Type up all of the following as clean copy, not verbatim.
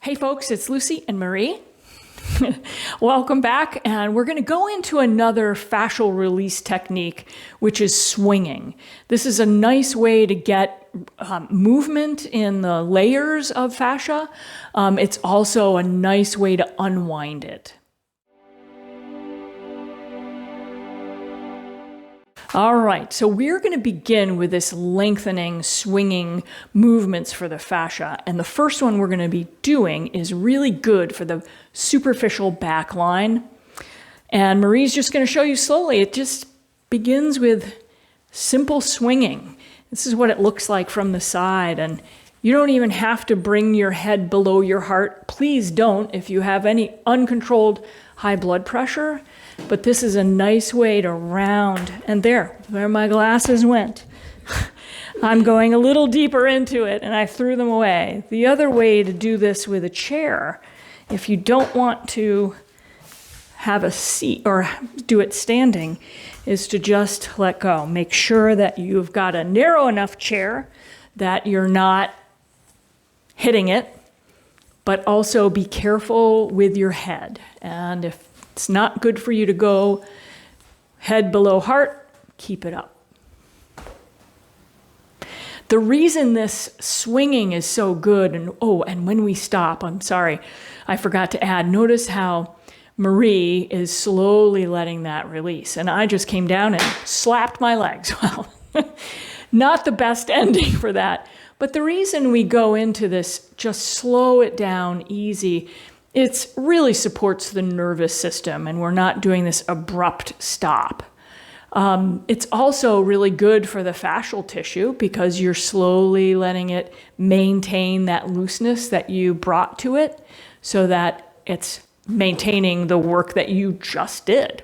Hey folks, it's Lucy and Marie. Welcome back, and we're going to go into another fascial release technique, which is swinging. This is a nice way to get movement in the layers of fascia. It's also a nice way to unwind it. All right, so we're going to begin with this lengthening, swinging movements for the fascia. And the first one we're going to be doing is really good for the superficial back line. And Marie's just going to show you slowly. It just begins with simple swinging. This is what it looks like from the side. And you don't even have to bring your head below your heart. Please don't if you have any uncontrolled high blood pressure. But this is a nice way to round, and there, where my glasses went. I'm going a little deeper into it, and I threw them away. The other way to do this with a chair, if you don't want to have a seat or do it standing, is to just let go. Make sure that you've got a narrow enough chair that you're not hitting it, but also be careful with your head. And if it's not good for you to go head below heart, keep it up. The reason this swinging is so good, and when we stop, I'm sorry, I forgot to add, notice how Marie is slowly letting that release. And I just came down and slapped my legs. Well, not the best ending for that. But the reason we go into this, just slow it down, easy, it really supports the nervous system, and we're not doing this abrupt stop. It's also really good for the fascial tissue because you're slowly letting it maintain that looseness that you brought to it so that it's maintaining the work that you just did.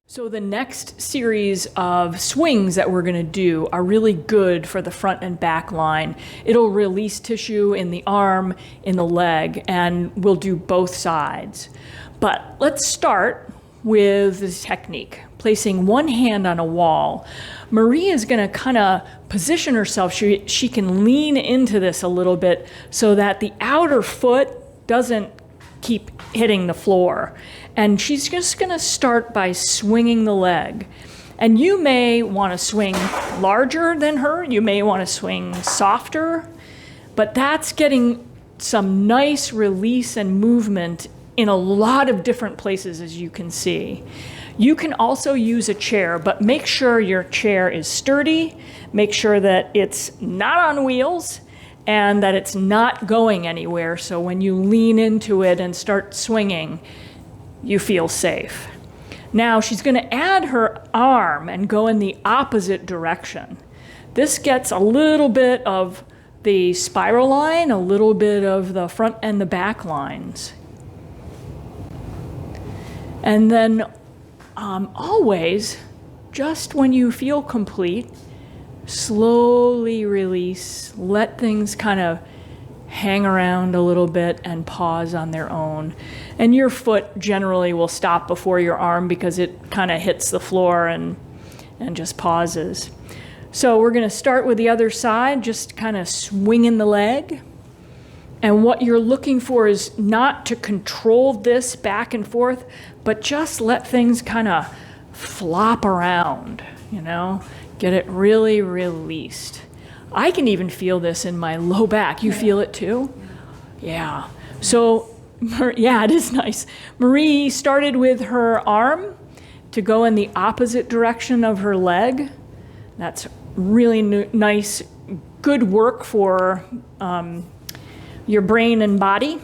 So the next series of swings that we're going to do are really good for the front and back line. It'll release tissue in the arm, in the leg, and we'll do both sides. But let's start with this technique, placing one hand on a wall. Marie is going to kind of position herself. She can lean into this a little bit so that the outer foot doesn't keep hitting the floor. And she's just going to start by swinging the leg. And you may want to swing larger than her. You may want to swing softer. But that's getting some nice release and movement in a lot of different places, as you can see. You can also use a chair, but make sure your chair is sturdy. Make sure that it's not on wheels and that it's not going anywhere. So when you lean into it and start swinging, you feel safe. Now she's going to add her arm and go in the opposite direction. This gets a little bit of the spiral line, a little bit of the front and the back lines. And then always, just when you feel complete, slowly release, let things kind of hang around a little bit and pause on their own. And your foot generally will stop before your arm because it kind of hits the floor and just pauses. So we're going to start with the other side, just kind of swinging the leg. And what you're looking for is not to control this back and forth, but just let things kind of flop around, get it really released. I can even feel this in my low back. You feel it too? Yeah. So, yeah, it is nice. Marie started with her arm to go in the opposite direction of her leg. That's really nice, good work for your brain and body.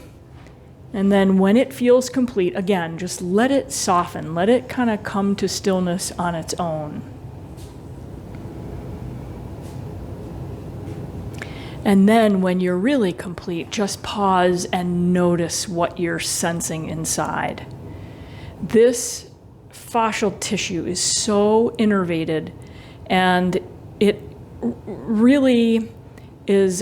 And then when it feels complete, again, just let it soften. Let it kind of come to stillness on its own. And then when you're really complete, just pause and notice what you're sensing inside. This fascial tissue is so innervated, and it really is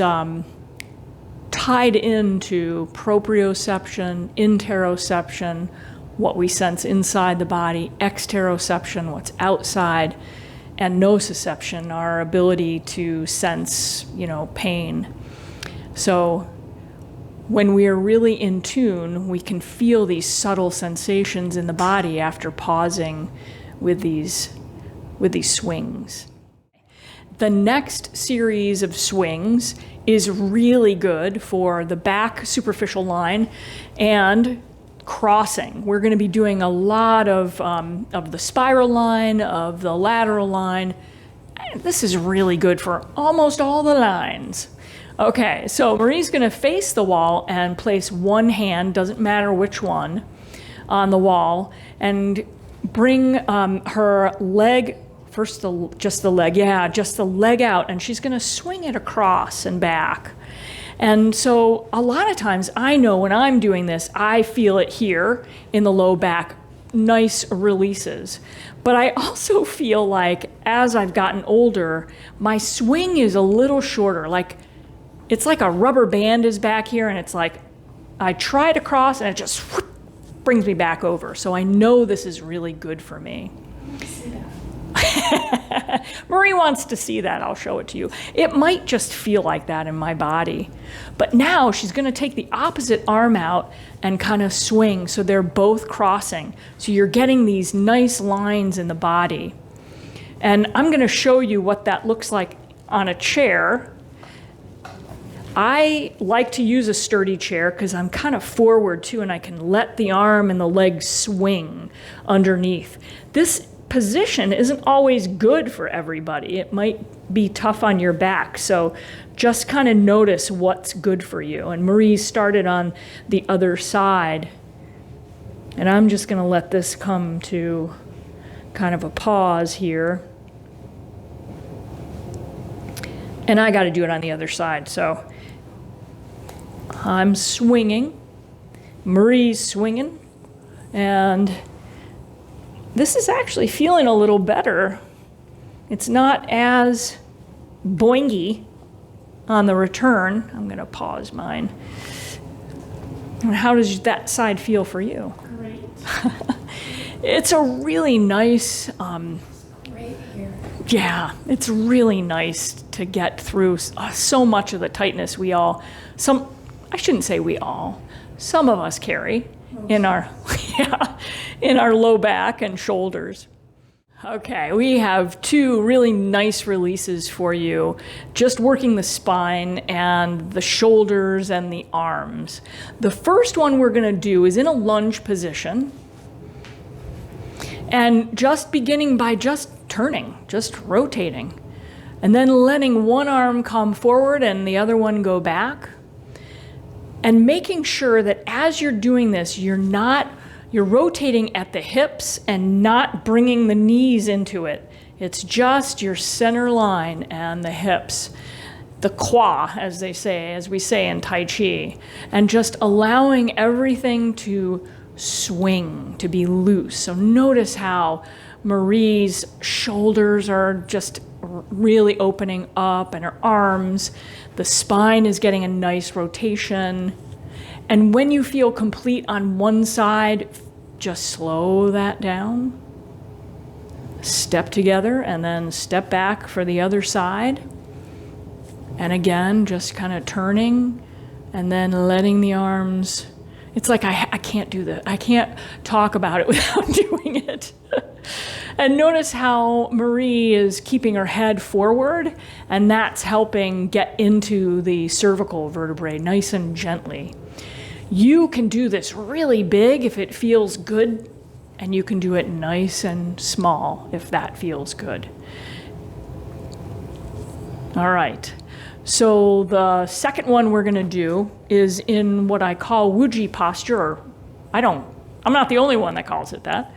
tied into proprioception, interoception, what we sense inside the body, exteroception, what's outside, and nociception, our ability to sense, pain. So when we are really in tune, we can feel these subtle sensations in the body after pausing with these swings. The next series of swings is really good for the back superficial line and crossing. We're going to be doing a lot of the spiral line, of the lateral line. This is really good for almost all the lines. Okay, so Marie's going to face the wall and place one hand, doesn't matter which one, on the wall, and bring her leg, just the leg out, and she's going to swing it across and back. And so a lot of times I know when I'm doing this, I feel it here in the low back, nice releases. But I also feel like as I've gotten older, my swing is a little shorter, like it's like a rubber band is back here, and it's like I try to cross and it just whoop, brings me back over. So I know this is really good for me. Marie wants to see that. I'll show it to you. It might just feel like that in my body. But now she's going to take the opposite arm out and kind of swing so they're both crossing. So you're getting these nice lines in the body. And I'm going to show you what that looks like on a chair. I like to use a sturdy chair because I'm kind of forward too, and I can let the arm and the leg swing underneath. This position isn't always good for everybody. It might be tough on your back, so just kind of notice what's good for you. And Marie started on the other side, and I'm just going to let this come to kind of a pause here. And I got to do it on the other side, so I'm swinging, Marie's swinging, and this is actually feeling a little better. It's not as boingy on the return. I'm going to pause mine. And how does that side feel for you? Great. It's a really nice, right here. yeah, it's really nice to get through so much of the tightness I shouldn't say we all, some of us carry in our, in our low back and shoulders. Okay, we have two really nice releases for you, just working the spine and the shoulders and the arms. The first one we're going to do is in a lunge position, and just beginning by just turning, just rotating, and then letting one arm come forward and the other one go back. And making sure that as you're doing this, you're rotating at the hips and not bringing the knees into it. It's just your center line and the hips, the qua, as we say in Tai Chi, and just allowing everything to swing, to be loose. So notice how Marie's shoulders are just really opening up, and her arms, the spine is getting a nice rotation. And when you feel complete on one side, just slow that down. Step together and then step back for the other side. And again, just kind of turning and then letting the arms. It's like I can't do that. I can't talk about it without doing it. And notice how Marie is keeping her head forward, and that's helping get into the cervical vertebrae nice and gently. You can do this really big if it feels good, and you can do it nice and small if that feels good. All right. So the second one we're going to do is in what I call Wuji posture, or I'm not the only one that calls it that.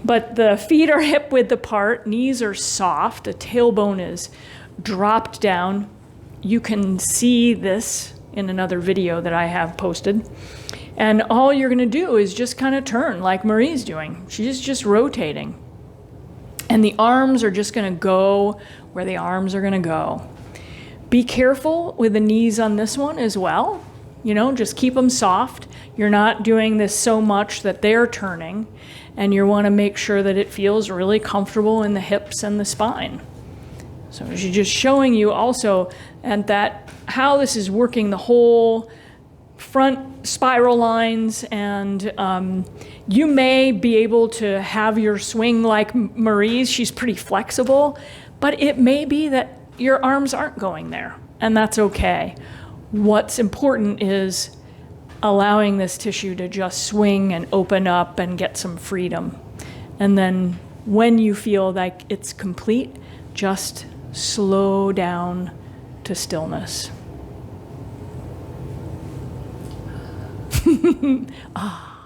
But the feet are hip width apart, knees are soft, the tailbone is dropped down. You can see this in another video that I have posted. And all you're going to do is just kind of turn like Marie's doing. She's just rotating. And the arms are just going to go where the arms are going to go. Be careful with the knees on this one as well. Just keep them soft. You're not doing this so much that they're turning. And you want to make sure that it feels really comfortable in the hips and the spine. So she's just showing you also and that how this is working the whole front spiral lines, and you may be able to have your swing like Marie's. She's pretty flexible, but it may be that your arms aren't going there, and that's okay. What's important is allowing this tissue to just swing and open up and get some freedom. And then when you feel like it's complete, just slow down to stillness. Ah.